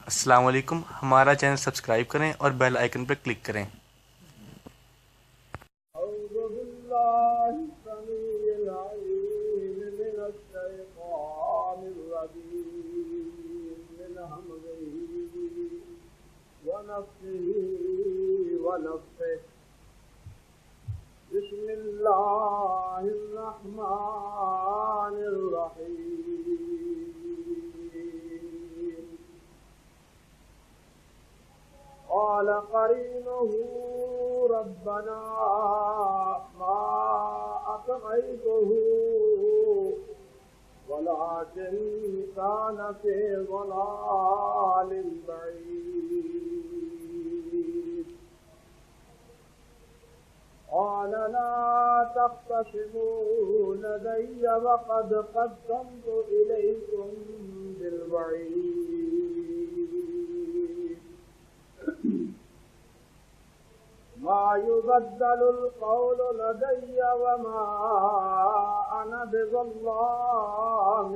السلام علیکم، ہمارا چینل سبسکرائب کریں اور بیل آئیکن پر کلک کریں۔ اعوذ باللہ السمیع العلیم من الشیطان الرجیم من ہمزہ ونفخہ ونفثہ۔ بسم اللہ الرحمن الرحیم۔ قال قرينه ربنا ما أطغيته ولكن كان في ضلال بعيد۔ قال لا تختصموا لدي وقد قدمت إليكم بالوعيد۔ ما يبدل القول لدي وما أنا بظلام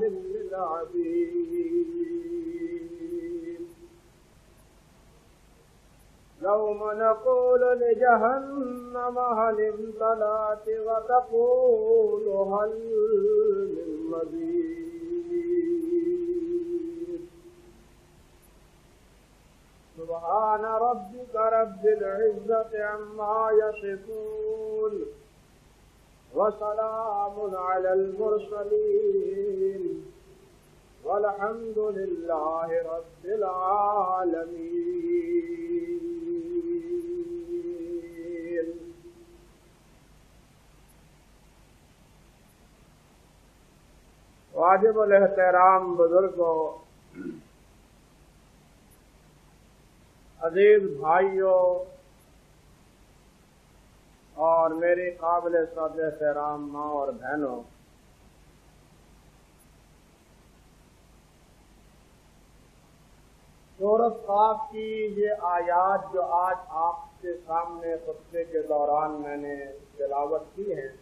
للعبيد۔ يوم نقول لجهنم هل امتلأت وتقول هل من مزيد۔ سبحان ربك رب العزة عما يصفون وسلام على المرسلين والحمد لله رب العالمين۔ واجب الاحترام بزرگوں، عزیز بھائیوں اور میری قابل قدر احترام ماں اور بہنوں، سورۃ قاف کی یہ آیات جو آج آپ کے سامنے خطبے کے دوران میں نے تلاوت کی ہیں،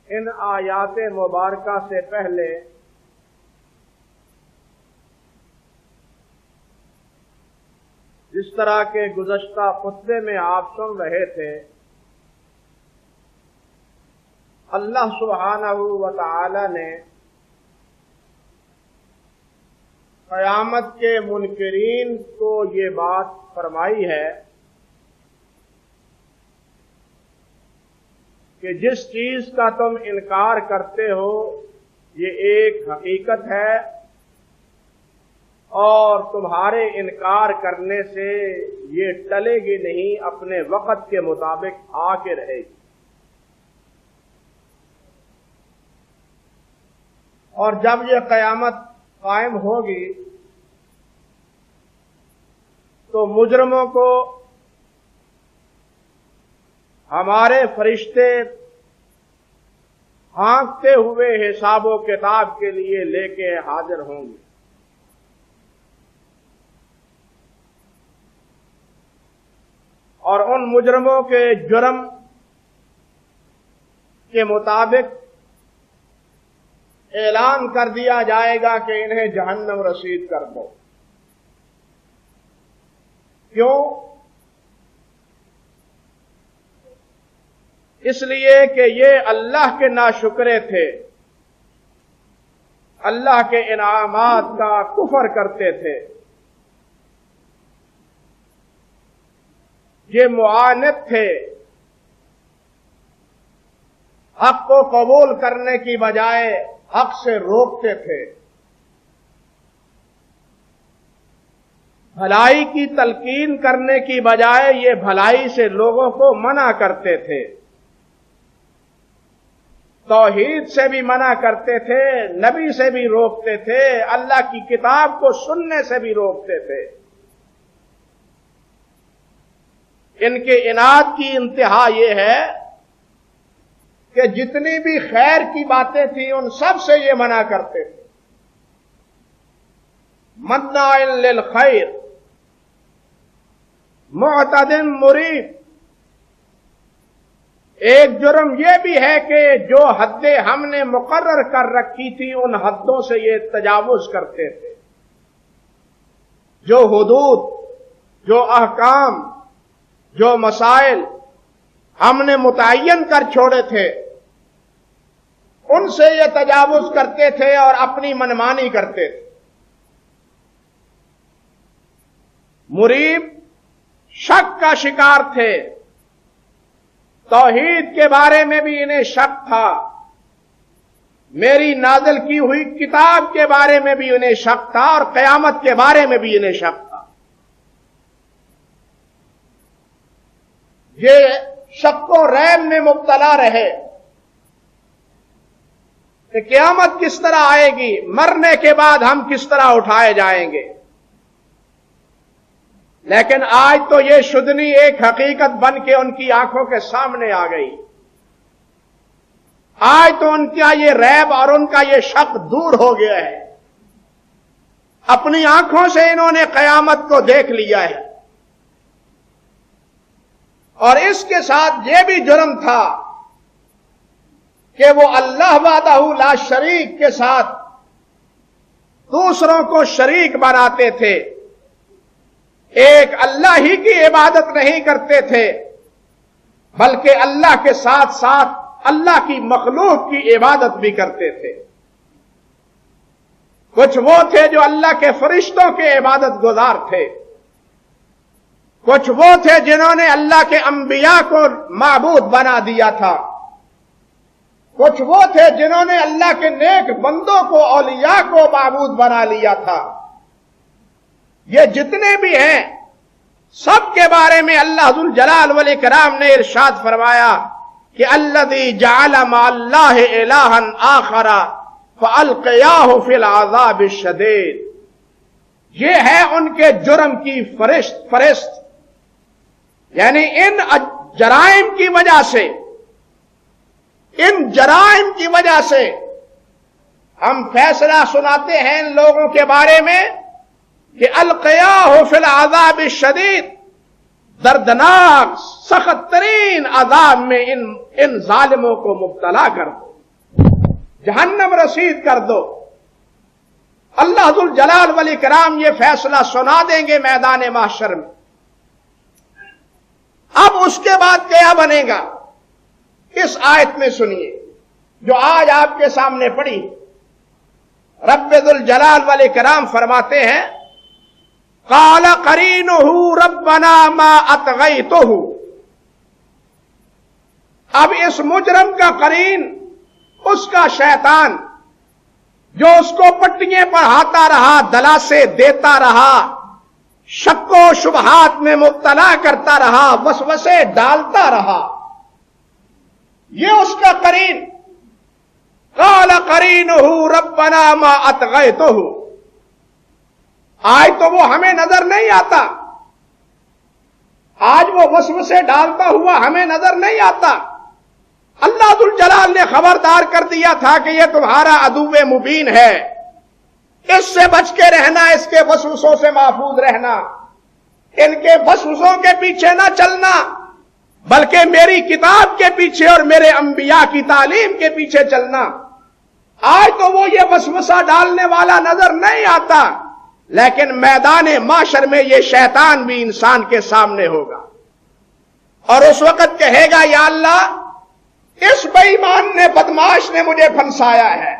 ان آیات مبارکہ سے پہلے جس طرح کے گزشتہ خطبے میں آپ سن رہے تھے، اللہ سبحانہ و تعالی نے قیامت کے منکرین کو یہ بات فرمائی ہے کہ جس چیز کا تم انکار کرتے ہو یہ ایک حقیقت ہے، اور تمہارے انکار کرنے سے یہ ٹلے گی نہیں، اپنے وقت کے مطابق آ کے رہے گی۔ اور جب یہ قیامت قائم ہوگی تو مجرموں کو ہمارے فرشتے ہانکتے ہوئے حساب و کتاب کے لیے لے کے حاضر ہوں گے، اور ان مجرموں کے جرم کے مطابق اعلان کر دیا جائے گا کہ انہیں جہنم رسید کر دو۔ کیوں؟ اس لیے کہ یہ اللہ کے ناشکرے تھے، اللہ کے انعامات کا کفر کرتے تھے، یہ معاند تھے، حق کو قبول کرنے کی بجائے حق سے روکتے تھے، بھلائی کی تلقین کرنے کی بجائے یہ بھلائی سے لوگوں کو منع کرتے تھے، توحید سے بھی منع کرتے تھے، نبی سے بھی روکتے تھے، اللہ کی کتاب کو سننے سے بھی روکتے تھے۔ ان کے عناد کی انتہا یہ ہے کہ جتنی بھی خیر کی باتیں تھیں ان سب سے یہ منع کرتے تھے۔ مناع للخیر معتد مریب، ایک جرم یہ بھی ہے کہ جو حدیں ہم نے مقرر کر رکھی تھی ان حدوں سے یہ تجاوز کرتے تھے. جو حدود، جو احکام، جو مسائل ہم نے متعین کر چھوڑے تھے ان سے یہ تجاوز کرتے تھے اور اپنی منمانی کرتے تھے. مریب شک کا شکار تھے. توحید کے بارے میں بھی انہیں شک تھا. میری نازل کی ہوئی کتاب کے بارے میں بھی انہیں شک تھا اور قیامت کے بارے میں بھی انہیں شک تھا. یہ شک و ریب میں مبتلا رہے کہ قیامت کس طرح آئے گی، مرنے کے بعد ہم کس طرح اٹھائے جائیں گے. لیکن آج تو یہ شدنی ایک حقیقت بن کے ان کی آنکھوں کے سامنے آ گئی. آج تو ان کا یہ ریب اور ان کا یہ شک دور ہو گیا ہے. اپنی آنکھوں سے انہوں نے قیامت کو دیکھ لیا ہے. اور اس کے ساتھ یہ بھی جرم تھا کہ وہ اللہ وحدہ لا شریک کے ساتھ دوسروں کو شریک بناتے تھے. ایک اللہ ہی کی عبادت نہیں کرتے تھے بلکہ اللہ کے ساتھ ساتھ اللہ کی مخلوق کی عبادت بھی کرتے تھے. کچھ وہ تھے جو اللہ کے فرشتوں کے عبادت گزار تھے. کچھ وہ تھے جنہوں نے اللہ کے انبیاء کو معبود بنا دیا تھا. کچھ وہ تھے جنہوں نے اللہ کے نیک بندوں کو، اولیاء کو معبود بنا لیا تھا. یہ جتنے بھی ہیں سب کے بارے میں اللہ ذو الجلال والاکرام نے ارشاد فرمایا کہ الذی جعل مع اللہ الہا آخر فالقیاہ فی العذاب الشدید. یہ ہے ان کے جرم کی فہرست. یعنی ان جرائم کی وجہ سے، ان جرائم کی وجہ سے ہم فیصلہ سناتے ہیں ان لوگوں کے بارے میں کہ القیاہ فی العذاب الشدید، دردناک سخت ترین عذاب میں ان ظالموں کو مبتلا کر دو، جہنم رسید کر دو. اللہ ذو الجلال والاکرام یہ فیصلہ سنا دیں گے میدان محشر میں. اب اس کے بعد کیا بنے گا اس آیت میں سنیے جو آج آپ کے سامنے پڑھی. رب ذو الجلال والاکرام فرماتے ہیں قال قرینہ ربنا ما اطغیتہ. اب اس مجرم کا قرین، اس کا شیطان جو اس کو پٹیاں پڑھاتا رہا، دلاسے دیتا رہا، شک و شبہات میں مبتلا کرتا رہا، وسوسے ڈالتا رہا، یہ اس کا قرین. قال قرینہ ربنا ما اطغیتہ. آج تو وہ ہمیں نظر نہیں آتا، آج وہ وسوسے ڈالتا ہوا ہمیں نظر نہیں آتا. اللہ ذو الجلال نے خبردار کر دیا تھا کہ یہ تمہارا عدو مبین ہے، اس سے بچ کے رہنا، اس کے وسوسوں سے محفوظ رہنا، ان کے وسوسوں کے پیچھے نہ چلنا بلکہ میری کتاب کے پیچھے اور میرے انبیاء کی تعلیم کے پیچھے چلنا. آج تو وہ یہ وسوسہ ڈالنے والا نظر نہیں آتا، لیکن میدان معاشر میں یہ شیطان بھی انسان کے سامنے ہوگا اور اس وقت کہے گا یا اللہ اس بے ایمان نے، بدماش نے مجھے پھنسایا ہے،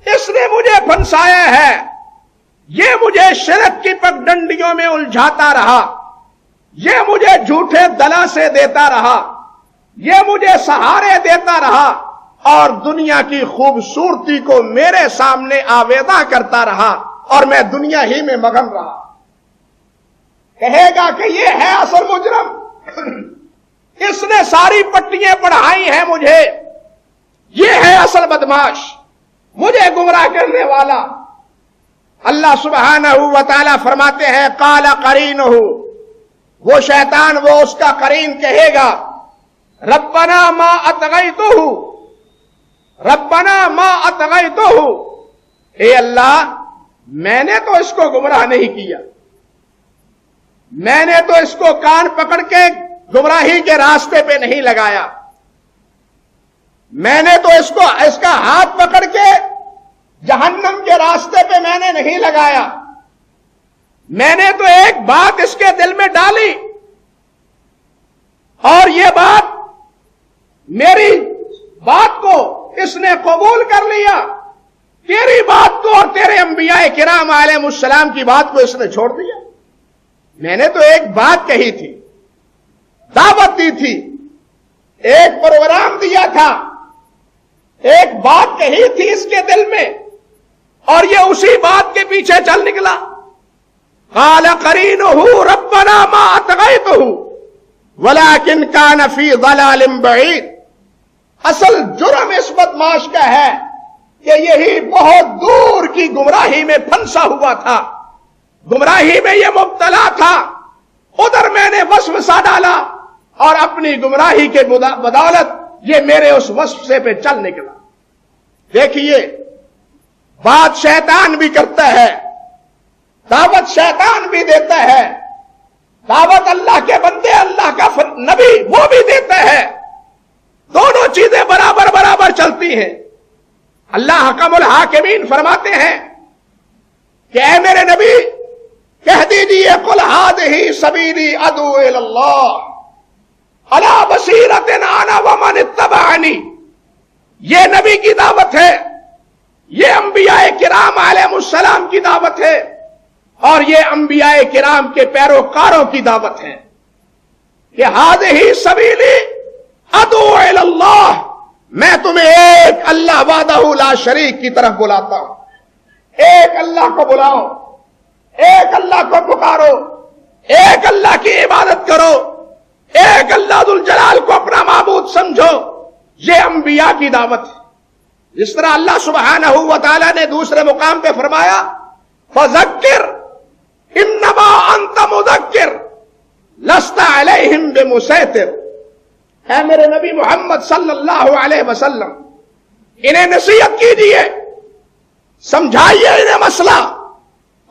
اس نے مجھے پھنسایا ہے، یہ مجھے شرک کی پگڈنڈیوں میں الجھاتا رہا، یہ مجھے جھوٹے دلاسے دیتا رہا، یہ مجھے سہارے دیتا رہا اور دنیا کی خوبصورتی کو میرے سامنے آویزاں کرتا رہا اور میں دنیا ہی میں مگن رہا. کہے گا کہ یہ ہے اصل مجرم، اس نے ساری پٹیاں پڑھائی ہیں مجھے، یہ ہے اصل بدماش، مجھے گمراہ کرنے والا. اللہ سبحانہ و تعالی فرماتے ہیں قال قرینہ، وہ شیطان، وہ اس کا قرین کہے گا ربنا ما اطغیتہ، ربنا ما اطغیتہ، اے اللہ میں نے تو اس کو گمراہ نہیں کیا، میں نے تو اس کو کان پکڑ کے گمراہی کے راستے پہ نہیں لگایا. میں نے تو اس کا ہاتھ پکڑ کے جہنم کے راستے پہ میں نے نہیں لگایا. میں نے تو ایک بات اس کے دل میں ڈالی اور یہ بات میری بات کو اس نے قبول کر لیا. تیری بات کو اور تیرے انبیاء کرام علیہم السلام کی بات کو اس نے چھوڑ دیا. میں نے تو ایک بات کہی تھی, دعوت دی تھی, ایک پروگرام دیا تھا, ایک بات کہی تھی اس کے دل میں, اور یہ اسی بات کے پیچھے چل نکلا. قال قرینہ ربنا ما اطغیتہ ولکن کان فی ضلال بعید. اصل جرم اس بدماش کا ہے کہ یہی بہت دور کی گمراہی میں پھنسا ہوا تھا, گمراہی میں یہ مبتلا تھا. ادھر میں نے وسوسہ ڈالا اور اپنی گمراہی کے بدولت یہ میرے اس وسوسے پہ چل نکلا. دیکھیے, بات شیطان بھی کرتا ہے, دعوت شیطان بھی دیتا ہے, دعوت اللہ کے بندے اللہ کا نبی وہ بھی دیتا ہے. دونوں چیزیں برابر برابر چلتی ہیں. اللہ حکم الحاکمین فرماتے ہیں کہ اے میرے نبی کہہ دیجئے قل ہذہ سبیلی ادعو الی اللہ علی بصیرۃ انا ومن اتبعنی. یہ نبی کی دعوت ہے, یہ انبیاء کرام علیہم السلام کی دعوت ہے, اور یہ انبیاء کرام کے پیروکاروں کی دعوت ہے کہ ہذہ سبیلی ادعو الی اللہ. میں تمہیں ایک اللہ وحدہ لا شریک کی طرف بلاتا ہوں. ایک اللہ کو بلاؤ, ایک اللہ کو پکارو, ایک اللہ کی عبادت کرو, ایک اللہ ذو الجلال کو اپنا معبود سمجھو. یہ انبیاء کی دعوت ہے. جس طرح اللہ سبحانہ و تعالی نے دوسرے مقام پہ فرمایا فذکر انما انت مذکر لست علیہم بمسیطر. اے میرے نبی محمد صلی اللہ علیہ وسلم انہیں نصیحت کیجیے, سمجھائیے انہیں مسئلہ.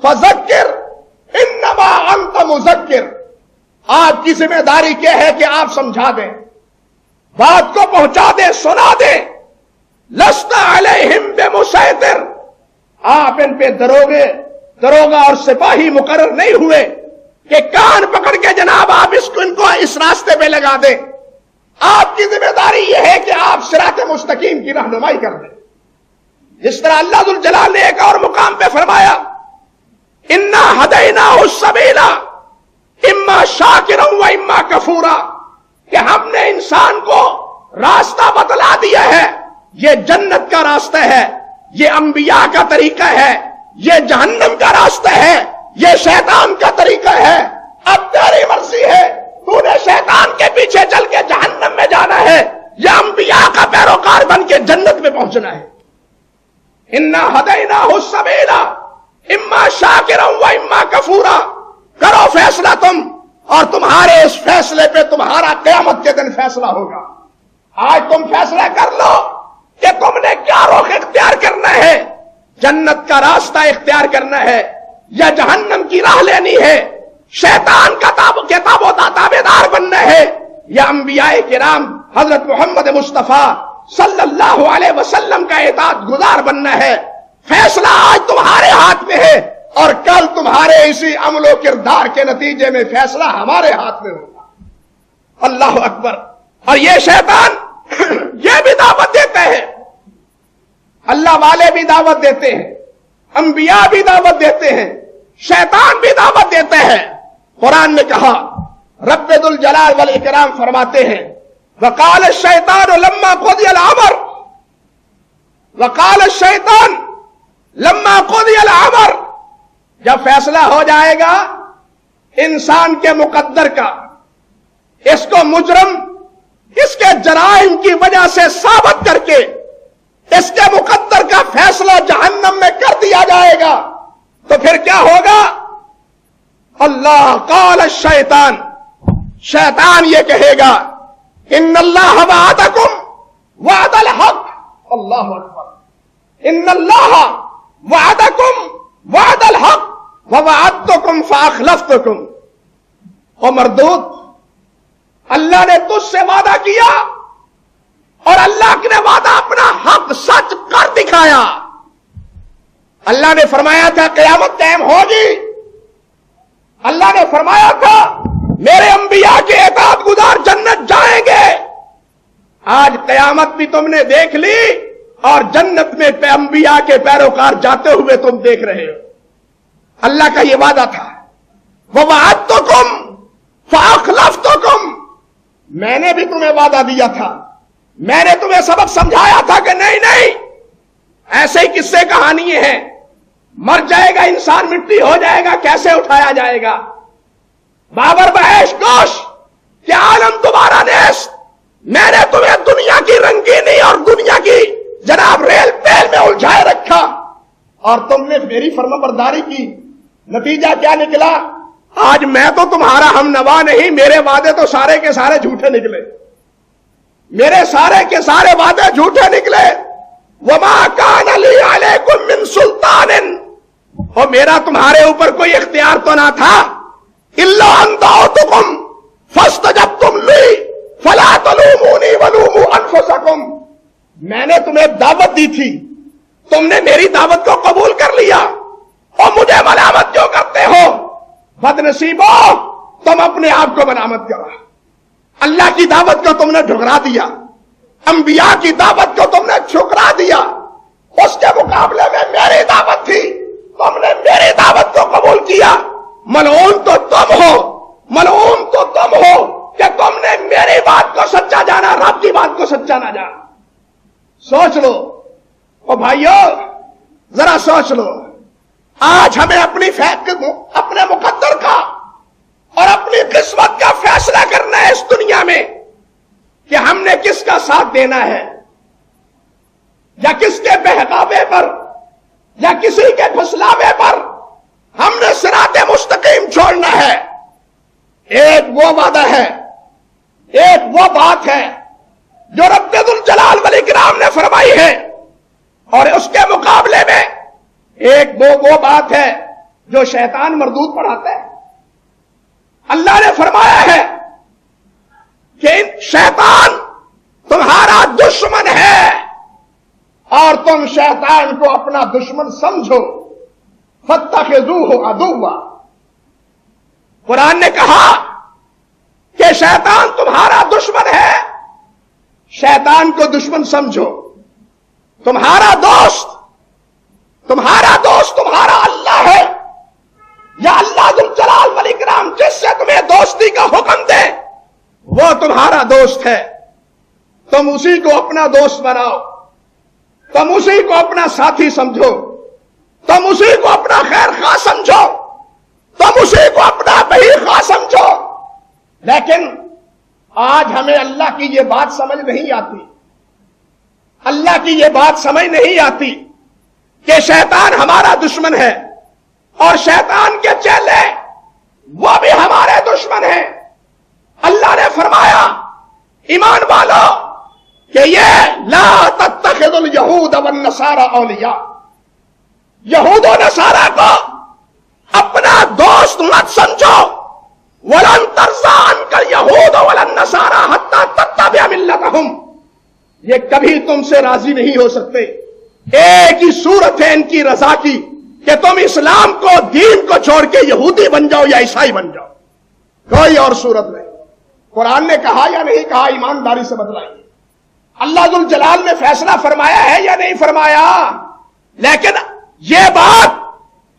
فذکر انما انت مذکر. آپ کی ذمہ داری کیا ہے کہ آپ سمجھا دیں, بات کو پہنچا دیں, سنا دیں. لست علیہم بمسیطر. آپ ان پہ دروگا اور سپاہی مقرر نہیں ہوئے کہ کان پکڑ کے جناب آپ ان کو اس راستے پہ لگا دیں. آپ کی ذمہ داری یہ ہے کہ آپ صراط مستقیم کی رہنمائی کر دیں. جس طرح اللہ ذو الجلال نے ایک اور مقام پہ فرمایا انا ہدیناہ السبیل اما شاکرا و اما کفورا, کہ ہم نے انسان کو راستہ بتلا دیا ہے. یہ جنت کا راستہ ہے, یہ انبیاء کا طریقہ ہے, یہ جہنم کا راستہ ہے, یہ شیطان کا طریقہ ہے. اب تیری مرضی ہے, تو نے شیطان کے پیچھے چل کے جہنم میں جانا ہے یا انبیاء کا پیروکار بن کے جنت میں پہنچنا ہے. انا ہدیناہ السبیل اما شاکرا و اما کفورا. کرو فیصلہ تم, اور تمہارے اس فیصلے پہ تمہارا قیامت کے دن فیصلہ ہوگا. آج تم فیصلہ کر لو کہ تم نے کیا رخ اختیار کرنا ہے, جنت کا راستہ اختیار کرنا ہے یا جہنم کی راہ لینی ہے, شیطان کا کتاب و تابعدار بننا ہے یا انبیاء کرام حضرت محمد مصطفیٰ صلی اللہ علیہ وسلم کا اطاعت گزار بننا ہے. فیصلہ آج تمہارے ہاتھ میں ہے اور کل تمہارے اسی عمل و کردار کے نتیجے میں فیصلہ ہمارے ہاتھ میں ہوگا. اللہ اکبر. اور یہ شیطان یہ بھی دعوت دیتا ہے, اللہ والے بھی دعوت دیتے ہیں, انبیاء بھی دعوت دیتے ہیں, شیطان بھی دعوت دیتا ہے. قرآن نے کہا, رب ذو الجلال والاکرام فرماتے ہیں وقال الشیطان لما قضی الامر, وقال الشیطان لما قضی الامر. جب فیصلہ ہو جائے گا انسان کے مقدر کا, اس کو مجرم اس کے جرائم کی وجہ سے ثابت کر کے اس کے مقدر کا فیصلہ جہنم میں کر دیا جائے گا, تو پھر کیا ہوگا؟ اللہ قال الشیطان, شیطان یہ کہے گا ان اللہ وعدکم وعد الحق. اللہ اکبر. ان اللہ وعدکم وعد الحق ووعدتکم فاخلفتکم. او مردود, اللہ نے تجھ سے وعدہ کیا اور اللہ نے وعدہ اپنا حق سچ کر دکھایا. اللہ نے فرمایا تھا قیامت قائم ہوگی. اللہ نے فرمایا تھا میرے انبیاء کے اطاعت گزار جنت جائیں گے. آج قیامت بھی تم نے دیکھ لی اور جنت میں انبیاء کے پیروکار جاتے ہوئے تم دیکھ رہے ہو. اللہ کا یہ وعدہ تھا وَوَعَدتُكُمْ فَأَخْلَفْتُكُمْ. میں نے بھی تمہیں وعدہ دیا تھا, میں نے تمہیں سبق سمجھایا تھا کہ نہیں ایسے ہی قصے کہانی ہیں. مر جائے گا انسان, مٹی ہو جائے گا, کیسے اٹھایا جائے گا. بابر بہیش گوش کہ عالم دوبارہ نیست. میں نے تمہیں دنیا کی رنگینی اور دنیا کی جناب ریل پیل میں الجھائے رکھا اور تم نے میری فرمانبرداری کی. نتیجہ کیا نکلا؟ آج میں تو تمہارا ہم نوا نہیں, میرے وعدے تو سارے کے سارے جھوٹے نکلے. میرے سارے کے سارے وعدے جھوٹے نکلے. وَمَا كَانَ لِي عَلَيْكُمْ مِنْ سُلْطَانٍ. اور میرا تمہارے اوپر کوئی اختیار تو نہ تھا. إِلَّا أَن دَعَوْتُكُمْ فَاسْتَجَبْتُمْ لِي فَلَا تَلُومُونِي وَلُومُوا أَنفُسَكُمْ. میں نے تمہیں دعوت دی تھی, تم نے میری دعوت کو قبول کر لیا اور مجھے ملامت کیوں کرتے ہو؟ بد نصیبو, تم اپنے آپ کو ملامت کرو. اللہ کی دعوت کو تم نے ٹھکرا دیا, انبیاء کی دعوت کو تم نے ٹھکرا دیا. اس کے مقابلے میں میری دعوت تھی, تم نے میری دعوت کو قبول کیا. ملعون تو تم ہو, ملعون تو تم ہو کہ تم نے میری بات کو سچا جانا, رب کی بات کو سچا نہ جانا. سوچ لو او بھائیو, ذرا سوچ لو. آج ہمیں اپنے مقدر کا اور اپنی قسمت کا فیصلہ کرنا ہے اس دنیا میں کہ ہم نے کس کا ساتھ دینا ہے, یا کس کے بہکاوے پر یا کسی کے پھسلاوے پر ہم نے صراط مستقیم چھوڑنا ہے. ایک وہ وعدہ ہے, ایک وہ بات ہے جو رب ذوالجلال والاکرام نے فرمائی ہے, اور اس کے مقابلے میں ایک وہ بات ہے جو شیطان مردود پڑھاتا ہے. اللہ نے فرمایا ہے کہ شیطان تمہارا دشمن ہے اور تم شیطان کو اپنا دشمن سمجھو. فاتخذوہ عدوا. قرآن نے کہا کہ شیطان تمہارا دشمن ہے, شیطان کو دشمن سمجھو. تمہارا دوست تمہارا اللہ ہے, یا اللہ ذوالجلال والاکرام جس سے تمہیں دوستی کا حکم دے وہ تمہارا دوست ہے. تم اسی کو اپنا دوست بناؤ, تم اسی کو اپنا ساتھی سمجھو, تم اسی کو اپنا خیر خواہ سمجھو, تم اسی کو اپنا بہی خواہ سمجھو. لیکن آج ہمیں اللہ کی یہ بات سمجھ نہیں آتی, اللہ کی یہ بات سمجھ نہیں آتی کہ شیطان ہمارا دشمن ہے اور شیطان کے چیلے وہ بھی ہمارے دشمن ہیں. اللہ نے فرمایا ایمان والو کہ یہ لا تتخذوا اليہود والنصارى اولیاء, یہود و نصارہ کو اپنا دوست مت سمجھو. وَلَن تَرْضَىٰ عَنْكَ الْيَهُودُ وَلَا النَّصَارَىٰ حَتَّىٰ تَتَّبِعَ مِلَّتَهُمْ. یہ کبھی تم سے راضی نہیں ہو سکتے. ایک ہی صورت ہے ان کی رضا کی کہ تم اسلام کو, دین کو چھوڑ کے یہودی بن جاؤ یا عیسائی بن جاؤ, کوئی اور صورت نہیں. قرآن نے کہا یا نہیں کہا؟ ایمانداری سے بتلائیے. اللہ ذوالجلال نے فیصلہ فرمایا ہے یا نہیں فرمایا؟ لیکن یہ بات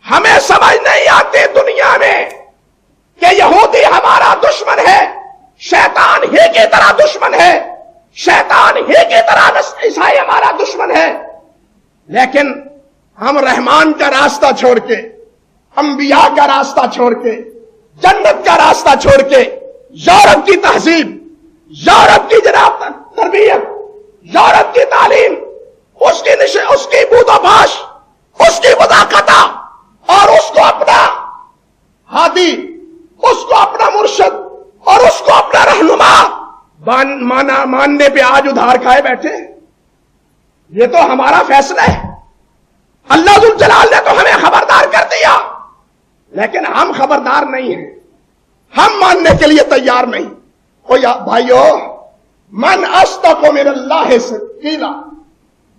ہمیں سمجھ نہیں آتی دنیا میں کہ یہودی ہمارا دشمن ہے, شیطان ہی کی طرح دشمن ہے, شیطان ہی کی طرح عیسائی ہمارا دشمن ہے. لیکن ہم رحمان کا راستہ چھوڑ کے, انبیاء کا راستہ چھوڑ کے, جنت کا راستہ چھوڑ کے, یورپ کی تہذیب, یورپ کی جناب تربیت, یورپ کی تعلیم, اس کی بود و باش, اس کی وضاقتہ, اور اس کو اپنا ہادی, اس کو اپنا مرشد اور اس کو اپنا رہنما ماننے پہ آج ادھار کھائے بیٹھے. یہ تو ہمارا فیصلہ ہے. اللہ ذوالجلال نے تو ہمیں خبردار کر دیا, لیکن ہم خبردار نہیں ہیں, ہم ماننے کے لیے تیار نہیں. بھائیو، من اصدق من اللہ قیلا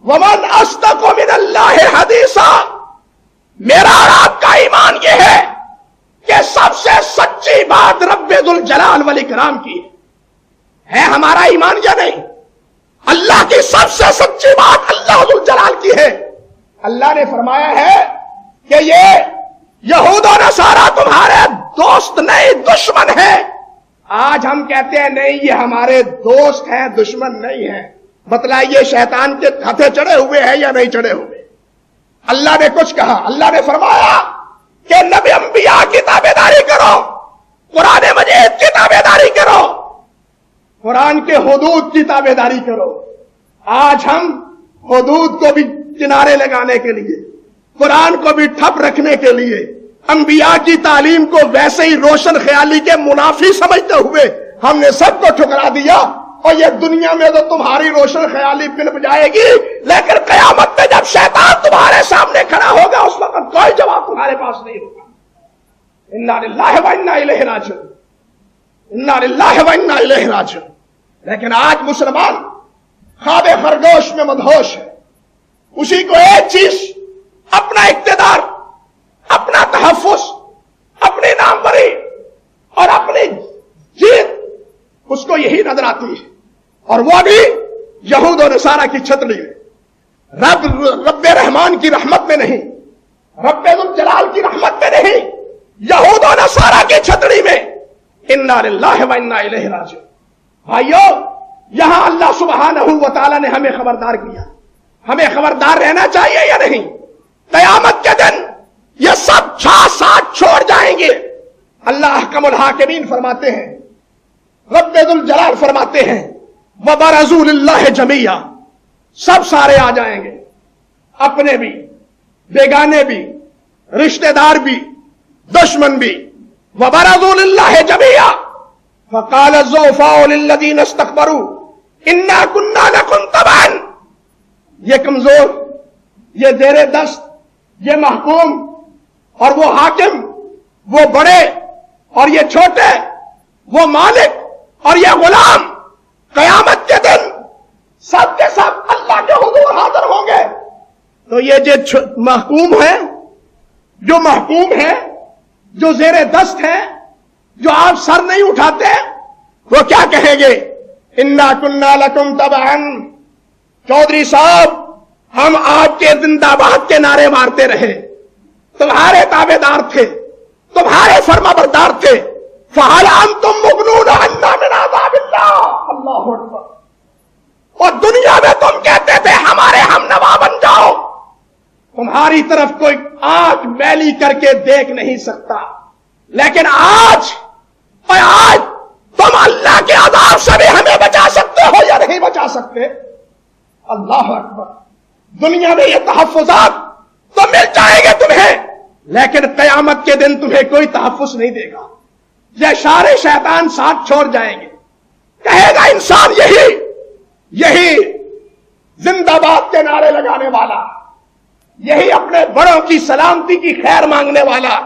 ومن اصدق من اللہ حدیثا، میرا اور آپ کا ایمان یہ ہے کہ سب سے سچی بات رب ذوالجلال والاکرام کی ہے ہمارا ایمان یا نہیں؟ اللہ کی سب سے سچی بات اللہ ذوالجلال کی ہے۔ اللہ نے فرمایا ہے کہ یہ یہود و نصارہ تمہارے دوست نہیں، دشمن ہیں۔ آج ہم کہتے ہیں نہیں یہ ہمارے دوست ہیں، دشمن نہیں ہیں۔ بتلائیے شیطان کے ہتھے چڑھے ہوئے ہیں یا نہیں چڑھے ہوئے؟ اللہ نے کچھ کہا، اللہ نے فرمایا کہ نبی انبیاء کی تابعداری کرو، قرآن مجید کی تابعداری کرو، قرآن کے حدود کی تابعداری کرو۔ آج ہم حدود کو بھی کنارے لگانے کے لیے، قرآن کو بھی ٹھپ رکھنے کے لیے، انبیاء کی تعلیم کو ویسے ہی روشن خیالی کے منافی سمجھتے ہوئے ہم نے سب کو ٹھکرا دیا، اور یہ دنیا میں تو تمہاری روشن خیالی پنپ جائے گی، لیکن قیامت میں جب شیطان تمہارے سامنے کھڑا ہوگا اس وقت کوئی جواب تمہارے پاس نہیں ہوگا۔ انا للہ و انا الیہ راجعون، انا للہ و انا الیہ راجعون۔ لیکن آج مسلمان خواب خرگوش میں مدہوش ہے، اسی کو ایک چیز، اپنا اقتدار، اپنا تحفظ، اپنی ناموری اور اپنی جیت، اس کو یہی نظر آتی ہے، اور وہ بھی یہود و نصارہ کی چھتری میں، رب رحمان کی رحمت میں نہیں، رب ذوالجلال کی رحمت میں نہیں، یہود و نصارہ کی چھتری میں۔ انا للہ و انا الیہ راجعون۔ بھائیو، یہاں اللہ سبحانہ و تعالی نے ہمیں خبردار کیا، ہمیں خبردار رہنا چاہیے یا نہیں؟ قیامت کے دن یہ سب ساتھ چھوڑ جائیں گے۔ اللہ احکم الحاکمین فرماتے ہیں، رب ذوالجلال فرماتے ہیں وَبَرَزُوا لِلَّهِ جَمِيعًا، سب سارے آ جائیں گے، اپنے بھی، بیگانے بھی، رشتہ دار بھی، دشمن بھی۔ وَبَرَزُوا لِلَّهِ جَمِيعًا فَقَالَ الضُّعَفَاءُ لِلَّذِينَ اسْتَكْبَرُوا إِنَّا كُنَّا لَكُمْ تَبَعًا، یہ کمزور، یہ زیر دست، یہ محکوم اور وہ حاکم، وہ بڑے اور یہ چھوٹے، وہ مالک اور یہ غلام، قیامت کے دن سب کے سب اللہ کے حضور حاضر ہوں گے۔ تو یہ جو محکوم ہے، جو محکوم ہے، جو زیر دست ہے، جو آپ سر نہیں اٹھاتے، وہ کیا کہیں گے؟ انا کنا لکم تبعا، چودھری صاحب ہم آپ کے زندہ باد کے نعرے مارتے رہے، تمہارے تابع دار تھے، تمہارے فرما بردار تھے، فَهَلْ أَنْتُمْ مُغْنُونَ عَنَّا مِنْ عَذَابِ اللَّهِ، اللہ اکبر۔ اور دنیا میں تم کہتے تھے ہمارے ہم نوا بن جاؤ، تمہاری طرف کوئی آنکھ میلی کر کے دیکھ نہیں سکتا، لیکن آج تم اللہ کے عذاب سے بھی ہمیں بچا سکتے ہو یا نہیں بچا سکتے؟ اللہ اکبر۔ دنیا میں یہ تحفظات تو مل جائیں گے تمہیں، لیکن قیامت کے دن تمہیں کوئی تحفظ نہیں دے گا، یہ سارے شیطان ساتھ چھوڑ جائیں گے۔ کہے گا انسان یہی زندہ باد کے نعرے لگانے والا، یہی اپنے بڑوں کی سلامتی کی خیر مانگنے والا،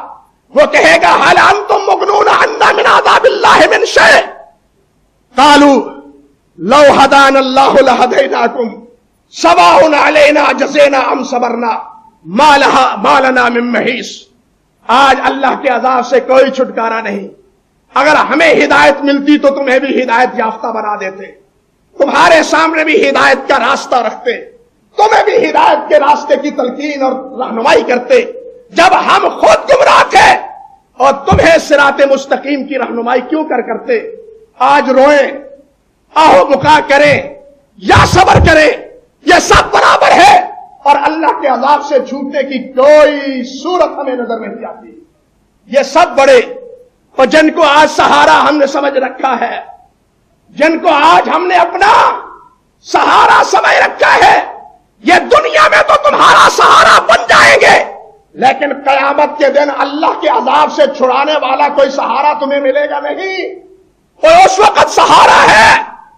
وہ کہے گا هَلْ أَنْتُمْ مُغْنُونَ عَنَّا مِنْ عَذَابِ اللَّهِ مِنْ شَيْءٍ قَالُوا لَوْ هَدَانَا اللَّهُ لَهَدَيْنَاكُمْ سَوَاءٌ عَلَيْنَا أَجَزَيْنَا أَمْ صَبَرْنَا مَا لَنَا مِن مَّحِيصٍ۔ آج اللہ کے عذاب سے کوئی چھٹکارا نہیں۔ اگر ہمیں ہدایت ملتی تو تمہیں بھی ہدایت یافتہ بنا دیتے، تمہارے سامنے بھی ہدایت کا راستہ رکھتے، تمہیں بھی ہدایت کے راستے کی تلقین اور رہنمائی کرتے۔ جب ہم خود گمراہ تھے اور تمہیں صراط مستقیم کی رہنمائی کیوں کرتے؟ آج روئیں، آہو بکا کریں یا صبر کریں، یہ سب برابر ہے، اور اللہ کے عذاب سے چھوٹنے کی کوئی صورت ہمیں نظر نہیں آتی۔ یہ سب بڑے، اور جن کو آج سہارا ہم نے سمجھ رکھا ہے، جن کو آج ہم نے اپنا سہارا سمجھ رکھا ہے، یہ دنیا میں تو تمہارا سہارا بن جائیں گے، لیکن قیامت کے دن اللہ کے عذاب سے چھڑانے والا کوئی سہارا تمہیں ملے گا نہیں۔ کوئی اس وقت سہارا ہے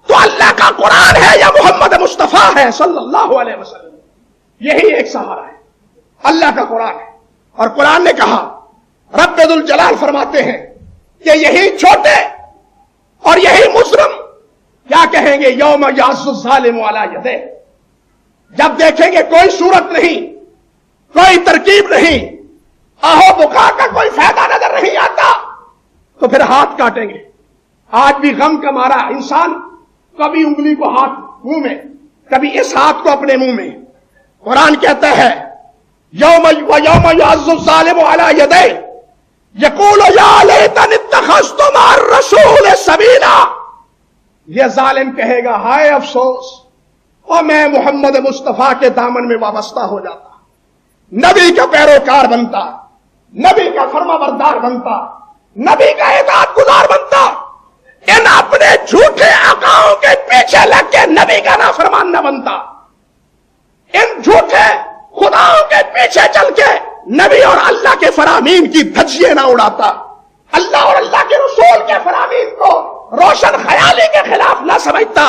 تو اللہ کا قرآن ہے یا محمد مصطفیٰ ہے صلی اللہ علیہ وسلم، یہی ایک سہارا ہے، اللہ کا قرآن ہے۔ اور قرآن نے کہا، رب ذوالجلال فرماتے ہیں کہ یہی چھوٹے اور یہی مجرم کیا کہیں گے؟ یوم یعض الظالم علی یدیہ، جب دیکھیں گے کوئی صورت نہیں، کوئی ترکیب نہیں، آہو بکا کا کوئی فائدہ نظر نہیں آتا، تو پھر ہاتھ کاٹیں گے۔ آج بھی غم کا مارا انسان کبھی انگلی کو ہاتھ منہ میں، کبھی اس ہاتھ کو اپنے منہ میں۔ قرآن کہتا ہے یوم یعض الظالم علی یدیہ یقول یا لیتنی اتخذت مع الرسول سبیلا، یہ ظالم کہے گا ہائے افسوس، اور میں محمد مصطفیٰ کے دامن میں وابستہ ہو جاتا، نبی کا پیروکار بنتا، نبی کا فرما بردار بنتا، نبی کا اطاعت گزار بنتا، ان اپنے جھوٹے آقاؤں کے پیچھے لگ کے نبی کا نافرمان نہ بنتا، ان جھوٹے خداؤں کے پیچھے چل کے نبی اور اللہ کے فرامین کی دھجیاں نہ اڑاتا، اللہ اور اللہ کے رسول کے فرامین کو روشن خیالی کے خلاف نہ سمجھتا۔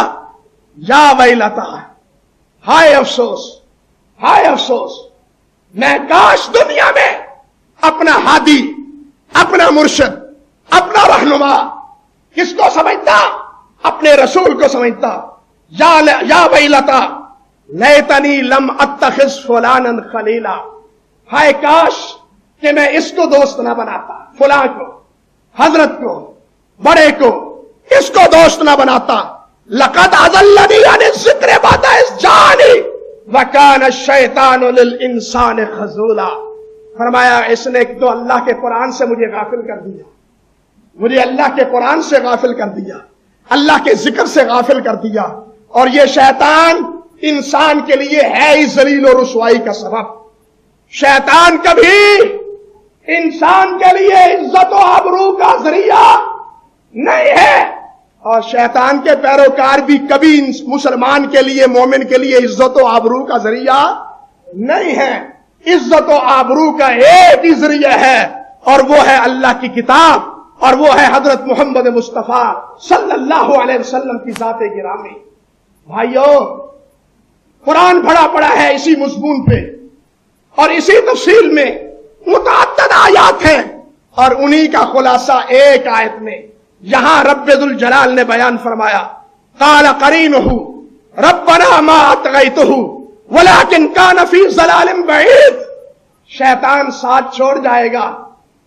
یا ویلتا، ہائے افسوس، ہائے افسوس، میں کاش دنیا میں اپنا ہادی، اپنا مرشد، اپنا رہنما کس کو سمجھتا؟ اپنے رسول کو سمجھتا۔ یا ویلتا لیتنی لم اتخذ فلانا خلیلا، ہائے کاش کہ میں اس کو دوست نہ بناتا، فلاں کو، حضرت کو، بڑے کو، اس کو دوست نہ بناتا۔ لقد اضلنی عن الذکر بعد اذ جاءنی وکان الشیطان للانسان خذولا، فرمایا اس نے تو اللہ کے قرآن سے مجھے غافل کر دیا، مجھے اللہ کے قرآن سے غافل کر دیا، اللہ کے ذکر سے غافل کر دیا، اور یہ شیطان انسان کے لیے ہے ہی ذلیل و رسوائی کا سبب۔ شیطان کبھی انسان کے لیے عزت و آبرو کا ذریعہ نہیں ہے، اور شیطان کے پیروکار بھی کبھی مسلمان کے لیے، مومن کے لیے عزت و آبرو کا ذریعہ نہیں ہے۔ عزت و آبرو کا ایک ہی ذریعہ ہے، اور وہ ہے اللہ کی کتاب، اور وہ ہے حضرت محمد مصطفیٰ صلی اللہ علیہ وسلم کی ذات گرامی۔ بھائیو، قرآن بھرا پڑا ہے اسی مضمون پہ، اور اسی تفصیل میں متعدد آیات ہیں، اور انہی کا خلاصہ ایک آیت میں یہاں رب ذوالجلال نے بیان فرمایا، قال قرینہ ربنا ما اطغیتہ ولکن کان فی ضلال بعید۔ شیطان ساتھ چھوڑ جائے گا،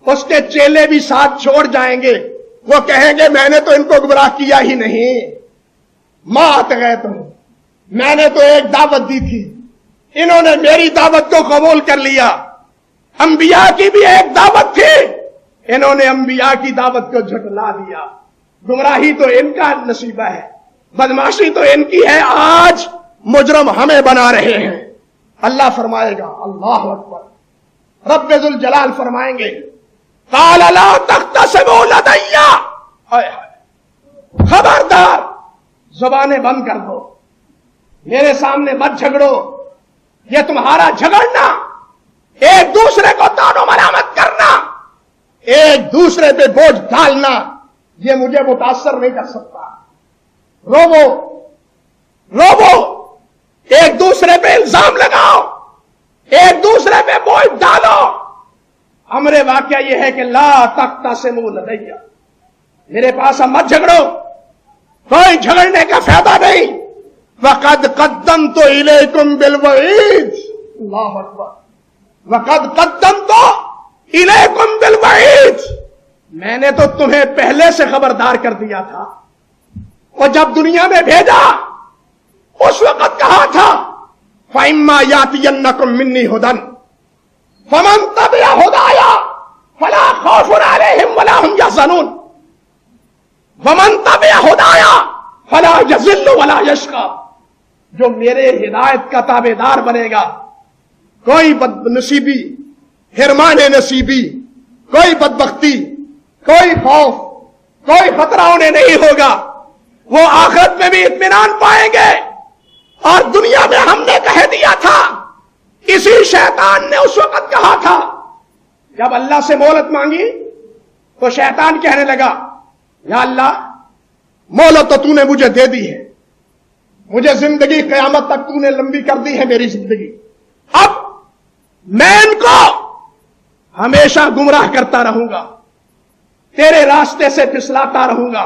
اس کے چیلے بھی ساتھ چھوڑ جائیں گے، وہ کہیں گے میں نے تو ان کو گمراہ کیا ہی نہیں، ما اطغیتہ، میں نے تو ایک دعوت دی تھی، انہوں نے میری دعوت کو قبول کر لیا۔ انبیاء کی بھی ایک دعوت تھی، انہوں نے انبیاء کی دعوت کو جھٹلا دیا۔ گمراہی تو ان کا نصیبہ ہے، بدماشی تو ان کی ہے، آج مجرم ہمیں بنا رہے ہیں۔ اللہ فرمائے گا، اللہ اکبر، رب ذوالجلال فرمائیں گے قال لا تختصموا لدی، خبردار زبانیں بند کر دو، میرے سامنے مت جھگڑو۔ یہ تمہارا جھگڑنا، ایک دوسرے کو طعن و ملامت کرنا، ایک دوسرے پہ بوجھ ڈالنا، یہ مجھے متاثر نہیں کر سکتا۔ روو روو، ایک دوسرے پہ الزام لگاؤ، ایک دوسرے پہ بوجھ ڈالو۔ امر واقعہ یہ ہے کہ لا تختصموا لدی، میرے پاس اب مت جھگڑو، کوئی جھگڑنے کا فائدہ نہیں۔ وقد قدمت الیکم بالوعید، اللہ اکبر، وقد قدمت الیکم بالوعید، میں نے تو تمہیں پہلے سے خبردار کر دیا تھا، اور جب دنیا میں بھیجا اس وقت کہا تھا فَإِمَّا يَأْتِيَنَّكُم مِّنِّي هُدًى فَمَن تَبِعَ هُدَايَ فَلَا خَوْفٌ عَلَيْهِمْ وَلَا هُمْ يَحْزَنُونَ وَمَن تَبِعَ هُدَايَ فَلَا يَضِلُّ وَلَا يَشْقَىٰ، جو میرے ہدایت کا تابع دار بنے گا، کوئی بد نصیبی، حرمان نصیبی، کوئی بدبختی، کوئی خوف، کوئی خطرہ انہیں نہیں ہوگا، وہ آخرت میں بھی اطمینان پائیں گے۔ اور دنیا میں ہم نے کہہ دیا تھا، اسی شیطان نے اس وقت کہا تھا، جب اللہ سے مہلت مانگی تو شیطان کہنے لگا یا اللہ مہلت تو تو نے مجھے دے دی ہے، مجھے زندگی قیامت تک تو نے لمبی کر دی ہے میری زندگی، اب میں ان کو ہمیشہ گمراہ کرتا رہوں گا، تیرے راستے سے پھسلاتا رہوں گا،